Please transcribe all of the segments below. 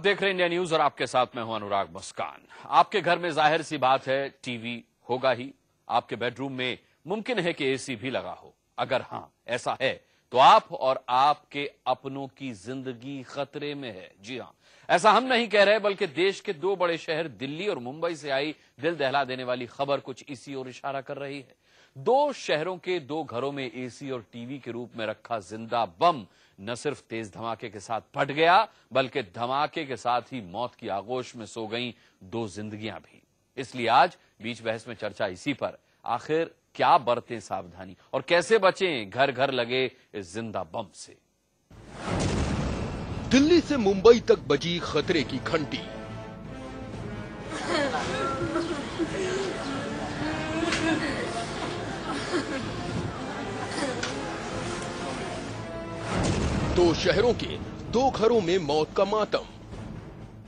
देख रहे हैं इंडिया न्यूज और आपके साथ मैं हूं अनुराग मुस्कान। आपके घर में जाहिर सी बात है टीवी होगा ही। आपके बेडरूम में मुमकिन है कि एसी भी लगा हो। अगर हां ऐसा है तो आप और आपके अपनों की जिंदगी खतरे में है। जी हां, ऐसा हम नहीं कह रहे बल्कि देश के दो बड़े शहर दिल्ली और मुंबई से आई दिल दहला देने वाली खबर कुछ इसी ओर इशारा कर रही है। दो शहरों के दो घरों में एसी और टीवी के रूप में रखा जिंदा बम न सिर्फ तेज धमाके के साथ फट गया बल्कि धमाके के साथ ही मौत की आगोश में सो गईं दो जिंदगियां भी। इसलिए आज बीच बहस में चर्चा इसी पर, आखिर क्या बरतें सावधानी और कैसे बचें घर घर लगे इस जिंदा बम से। दिल्ली से मुंबई तक बजी खतरे की घंटी। दो शहरों के दो घरों में मौत का मातम।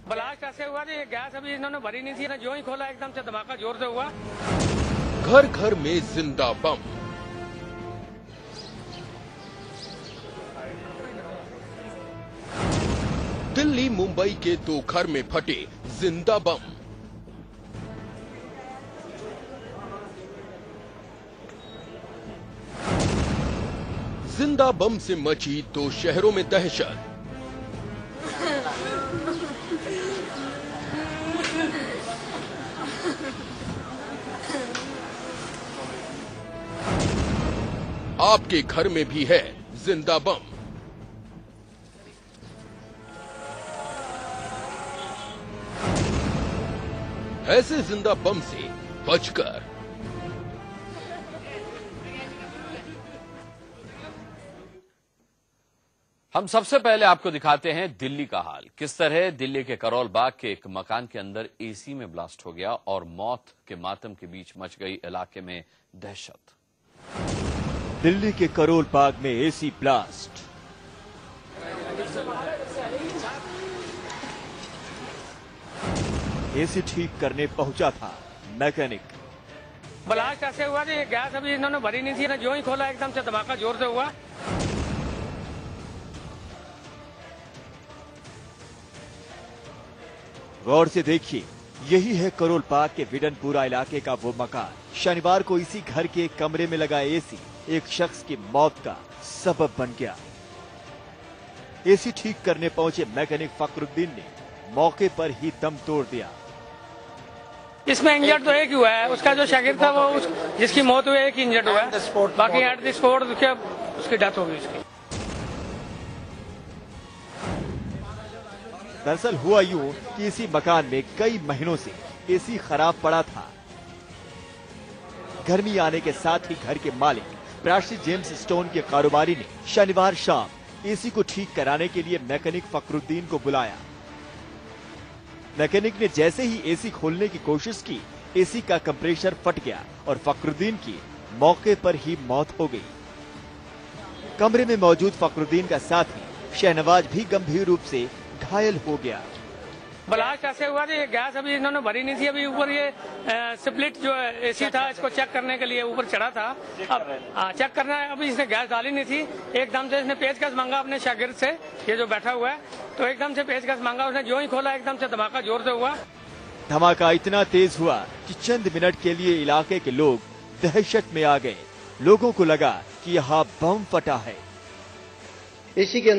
ब्लास्ट ऐसे हुआ कि गैस अभी इन्होंने भरी नहीं थी ना, जो ही खोला एकदम से धमाका जोर से हुआ। घर घर में जिंदा बम। दिल्ली मुंबई के दो घर में फटे जिंदा बम। जिंदा बम से मची दो शहरों में दहशत। आपके घर में भी है जिंदा बम। ऐसे जिंदा बम से बचकर हम सबसे पहले आपको दिखाते हैं दिल्ली का हाल। किस तरह दिल्ली के करोल बाग के एक मकान के अंदर एसी में ब्लास्ट हो गया और मौत के मातम के बीच मच गई इलाके में दहशत। दिल्ली के करोल बाग में एसी ब्लास्ट। एसी ठीक करने पहुंचा था मैकेनिक। ब्लास्ट ऐसे हुआ कि गैस अभी इन्होंने भरी नहीं थी ना, जो ही खोला एकदम से धमाका जोर से हुआ। गौर से देखिए, यही है करोल बाग के विडनपुरा इलाके का वो मकान। शनिवार को इसी घर के एक कमरे में लगा एसी एक शख्स की मौत का सबब बन गया। एसी ठीक करने पहुंचे मैकेनिक फखरुद्दीन ने मौके पर ही दम तोड़ दिया। इसमें इंजर्ड तो एक हुआ है, उसका जो शागिर्द था वो जिसकी मौत हुई एक इंजर्ड हुआ है, बाकी एट द स्पॉट उसकी डेथ हो गई उसकी। दरअसल हुआ यूं कि इसी मकान में कई महीनों से एसी खराब पड़ा था। गर्मी आने के साथ ही घर के मालिक प्राशी जेम्स स्टोन के कारोबारी ने शनिवार शाम एसी को ठीक कराने के लिए मैकेनिक फखरुद्दीन को बुलाया। मैकेनिक ने जैसे ही एसी खोलने की कोशिश की, एसी का कंप्रेसर फट गया और फखरुद्दीन की मौके पर ही मौत हो गई। कमरे में मौजूद फखरुद्दीन का साथी शहनवाज भी गंभीर रूप से घायल हो गया। ब्लास्ट ऐसे हुआ कि गैस अभी इन्होंने भरी नहीं थी। अभी ऊपर ये स्प्लिट जो एसी था इसको चेक करने के लिए ऊपर चढ़ा था। अब चेक करना है, अभी इसने गैस डाली नहीं थी। एकदम से इसने पेचकस मांगा अपने शागिर्द से, ये जो बैठा हुआ है, तो एकदम से पेचकस मांगा उसने, जो ही खोला एकदम से धमाका जोर से हुआ। धमाका इतना तेज हुआ कि चंद मिनट के लिए इलाके के लोग दहशत में आ गए। लोगों को लगा कि यहाँ बम फटा है। एसी के